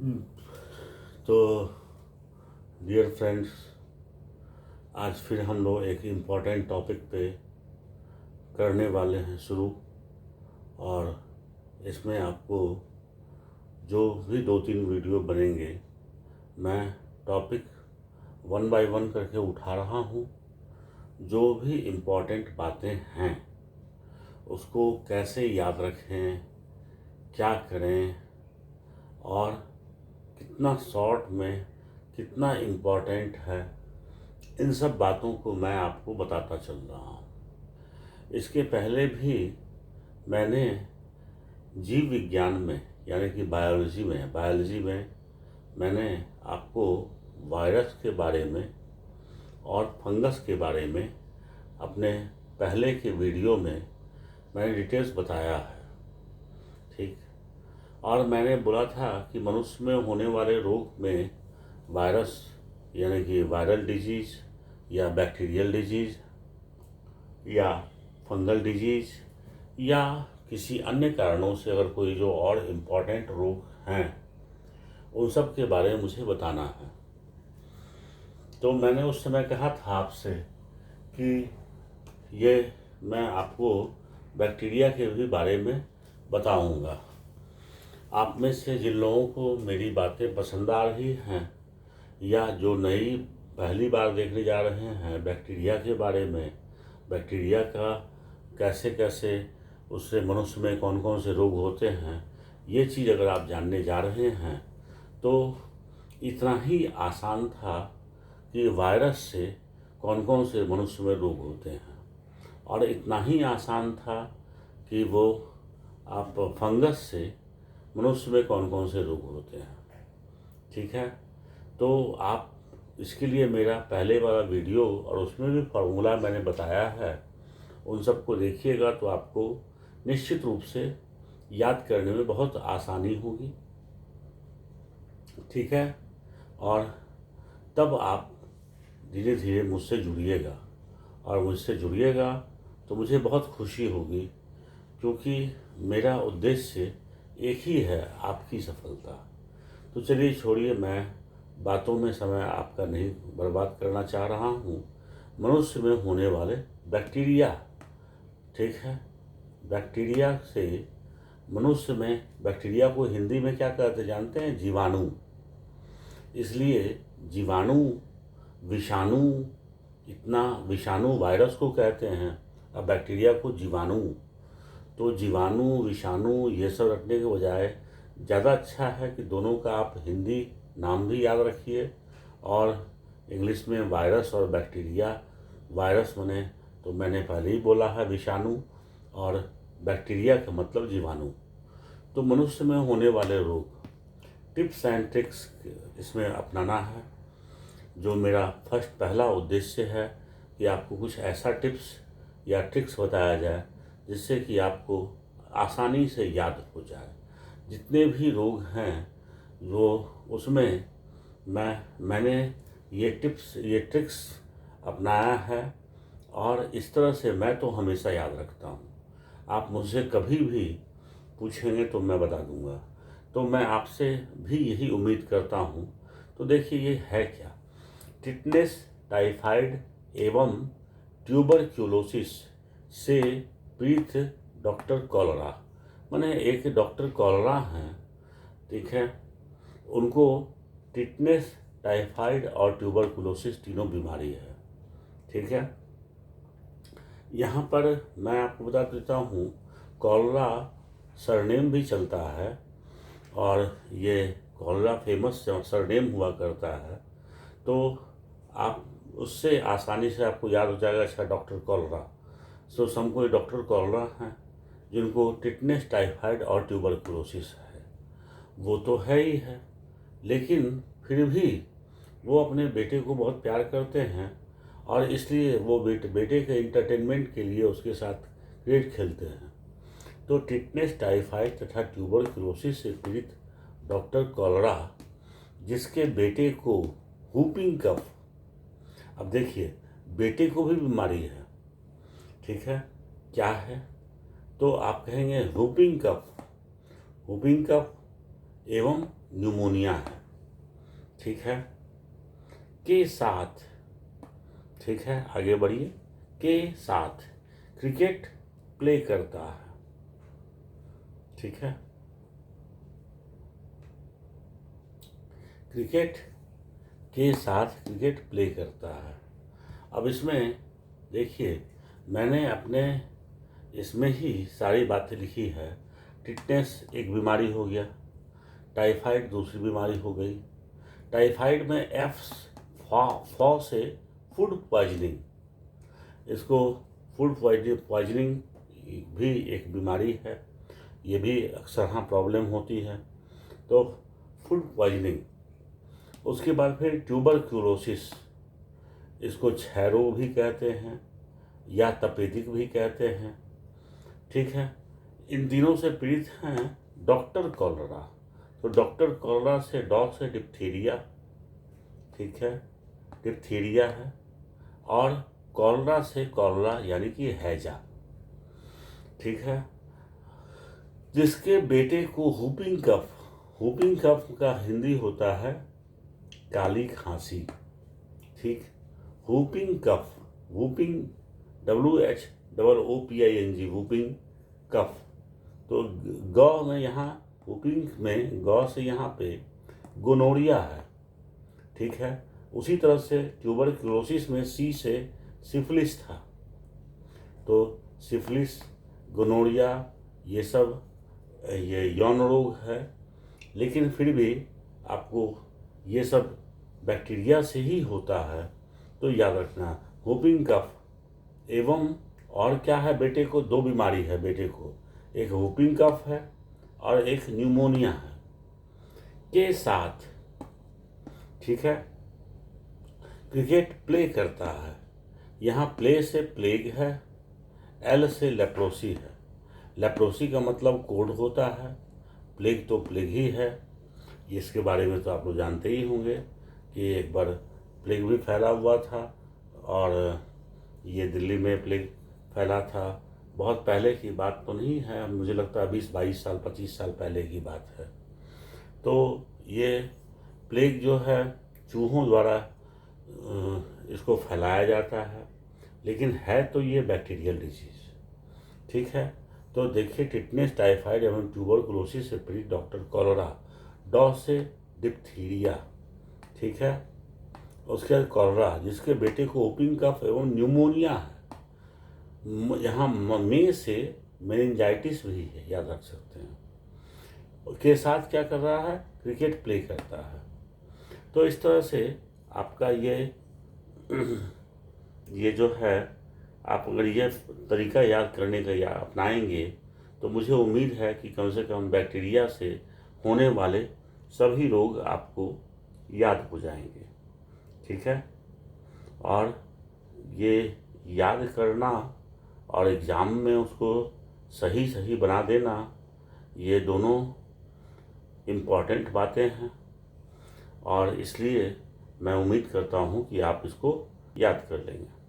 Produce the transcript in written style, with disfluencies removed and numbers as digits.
हम्म, तो dear friends, आज फिर हम लोग एक इम्पॉर्टेंट टॉपिक पे करने वाले हैं शुरू। और इसमें आपको जो भी 2-3 वीडियो बनेंगे, मैं टॉपिक वन बाय वन करके उठा रहा हूँ। जो भी इम्पॉर्टेंट बातें हैं उसको कैसे याद रखें, क्या करें और कितना शॉर्ट में कितना इम्पॉर्टेंट है, इन सब बातों को मैं आपको बताता चल रहा हूँ। इसके पहले भी मैंने जीव विज्ञान में यानी कि बायोलॉजी में मैंने आपको वायरस के बारे में और फंगस के बारे में अपने पहले के वीडियो में मैंने डिटेल्स बताया है। ठीक। और मैंने बोला था कि मनुष्य में होने वाले रोग में वायरस यानी कि वायरल डिजीज़ या बैक्टीरियल डिजीज़ या फंगल डिजीज़ या किसी अन्य कारणों से अगर कोई जो और इम्पॉर्टेंट रोग हैं उन सब के बारे में मुझे बताना है। तो मैंने उस समय कहा था आपसे कि ये मैं आपको बैक्टीरिया के भी बारे में बताऊंगा। आप में से जिन लोगों को मेरी बातें पसंद आ रही हैं या जो नई पहली बार देखने जा रहे हैं बैक्टीरिया के बारे में, बैक्टीरिया का कैसे कैसे उससे मनुष्य में कौन कौन से रोग होते हैं, ये चीज़ अगर आप जानने जा रहे हैं तो इतना ही आसान था कि वायरस से कौन कौन से मनुष्य में रोग होते हैं, और इतना ही आसान था कि वो आप फंगस से मनुष्य में कौन कौन से रोग होते हैं। ठीक है। तो आप इसके लिए मेरा पहले वाला वीडियो और उसमें भी फार्मूला मैंने बताया है, उन सबको देखिएगा तो आपको निश्चित रूप से याद करने में बहुत आसानी होगी। ठीक है। और तब आप धीरे धीरे मुझसे जुड़िएगा, और मुझसे जुड़िएगा तो मुझे बहुत खुशी होगी, क्योंकि मेरा उद्देश्य एक ही है, आपकी सफलता। तो चलिए छोड़िए, मैं बातों में समय आपका नहीं बर्बाद करना चाह रहा हूँ। मनुष्य में होने वाले बैक्टीरिया, ठीक है, बैक्टीरिया से मनुष्य में, बैक्टीरिया को हिंदी में क्या कहते जानते हैं? जीवाणु। इसलिए जीवाणु, विषाणु, इतना विषाणु वायरस को कहते हैं, अब बैक्टीरिया को जीवाणु। तो जीवाणु, विषाणु ये सब रखने के बजाय ज़्यादा अच्छा है कि दोनों का आप हिंदी नाम भी याद रखिए, और इंग्लिश में वायरस और बैक्टीरिया। वायरस माने तो मैंने पहले ही बोला है विषाणु, और बैक्टीरिया का मतलब जीवाणु। तो मनुष्य में होने वाले रोग, टिप्स एंड ट्रिक्स इसमें अपनाना है। जो मेरा पहला उद्देश्य है कि आपको कुछ ऐसा टिप्स या ट्रिक्स बताया जाए जिससे कि आपको आसानी से याद हो जाए। जितने भी रोग हैं वो उसमें मैंने ये टिप्स ये ट्रिक्स अपनाया है, और इस तरह से मैं तो हमेशा याद रखता हूँ। आप मुझसे कभी भी पूछेंगे तो मैं बता दूंगा। तो मैं आपसे भी यही उम्मीद करता हूँ। तो देखिए ये है क्या? टिटनेस, टाइफाइड एवं ट्यूबरक्यूलोसिस से पीड़ित डॉक्टर कॉलरा, माने एक डॉक्टर कॉलरा हैं, ठीक है, उनको टिटनेस, टाइफाइड और ट्यूबरकुलोसिस तीनों बीमारी है। ठीक है। यहाँ पर मैं आपको बता देता हूँ, कॉलरा सरनेम भी चलता है, और ये कॉलरा फेमस सरनेम हुआ करता है। तो आप उससे आसानी से आपको याद हो जाएगा, अच्छा डॉक्टर कॉलरा। सो कोई डॉक्टर कॉलरा हैं जिनको टिटनेस, टाइफाइड और ट्यूबरकुलोसिस है। वो तो है ही है, लेकिन फिर भी वो अपने बेटे को बहुत प्यार करते हैं, और इसलिए वो बेटे के इंटरटेनमेंट के लिए उसके साथ क्रिकेट खेलते हैं। तो टिटनेस, टाइफाइड तथा ट्यूबरकुलोसिस से पीड़ित डॉक्टर कॉलरा, जिसके बेटे को whooping कफ, अब देखिए बेटे को भी बीमारी है, ठीक है, क्या है? तो आप कहेंगे whooping कफ। whooping कफ एवं न्यूमोनिया है। ठीक है, के साथ, ठीक है, आगे बढ़िए, के साथ क्रिकेट प्ले करता है। ठीक है, क्रिकेट के साथ क्रिकेट प्ले करता है। अब इसमें देखिए, मैंने अपने इसमें ही सारी बातें लिखी है। टिटनेस एक बीमारी हो गया, टाइफाइड दूसरी बीमारी हो गई। टाइफाइड में फॉ से फूड पॉइजनिंग, इसको फूड पॉइजनिंग भी एक बीमारी है, ये भी अक्सर हाँ प्रॉब्लम होती है। तो फूड पॉइजनिंग, उसके बाद फिर ट्यूबरक्यूलोसिस, इसको क्षय रोग भी कहते हैं या तपेदिक भी कहते हैं। ठीक है, इन तीनों से पीड़ित हैं डॉक्टर कॉलरा। तो डॉक्टर कॉलरा से डॉग से डिप्थीरिया, ठीक है, डिप्थीरिया है, और कॉलरा से कॉलरा यानी कि हैजा। ठीक है, जिसके बेटे को हुपिंग कफ, हुपिंग कफ का हिंदी होता है काली खांसी। ठीक, whooping cough, whooping WHOOPING, whooping cough. तो गौ में यहाँ वूपिंग में गौ से यहाँ पे गोनोरिया है। ठीक है, उसी तरह से ट्यूबरक्लोसिस में सी से सिफिलिस था। तो सिफिलिस, गोनोरिया, ये सब ये यौन रोग है, लेकिन फिर भी आपको ये सब बैक्टीरिया से ही होता है। तो याद रखना, वूपिंग कफ एवं और क्या है, बेटे को दो बीमारी है बेटे को, एक वूपिंग कफ है और एक न्यूमोनिया है के साथ। ठीक है, क्रिकेट प्ले करता है। यहाँ प्ले से प्लेग है, एल से लेप्रोसी है। लेप्रोसी का मतलब कोढ़ होता है, प्लेग तो प्लेग ही है। इसके बारे में तो आप लोग जानते ही होंगे कि एक बार प्लेग भी फैला हुआ था, और ये दिल्ली में प्लेग फैला था। बहुत पहले की बात तो नहीं है, मुझे लगता है 20-22 साल 25 साल पहले की बात है। तो ये प्लेग जो है चूहों द्वारा इसको फैलाया जाता है, लेकिन है तो ये बैक्टीरियल डिजीज। ठीक है, तो देखिए, टिटनेस, टाइफाइड एवं ट्यूबरकुलोसिस से पीड़ित डॉक्टर कॉलरा, डॉ से डिप्थीरिया। ठीक है, उसके बाद कॉलरा, जिसके बेटे को वूपिंग कफ एवं न्यूमोनिया है। यहाँ में से मेनिंजाइटिस भी है, याद रख सकते हैं। के साथ क्या कर रहा है, क्रिकेट प्ले करता है। तो इस तरह से आपका ये जो है, आप अगर ये तरीका याद करने का या अपनाएंगे तो मुझे उम्मीद है कि कम से कम बैक्टीरिया से होने वाले सभी रोग आपको याद हो जाएंगे। ठीक है, और ये याद करना और एग्ज़ाम में उसको सही सही बना देना, ये दोनों इम्पॉर्टेंट बातें हैं, और इसलिए मैं उम्मीद करता हूँ कि आप इसको याद कर लेंगे।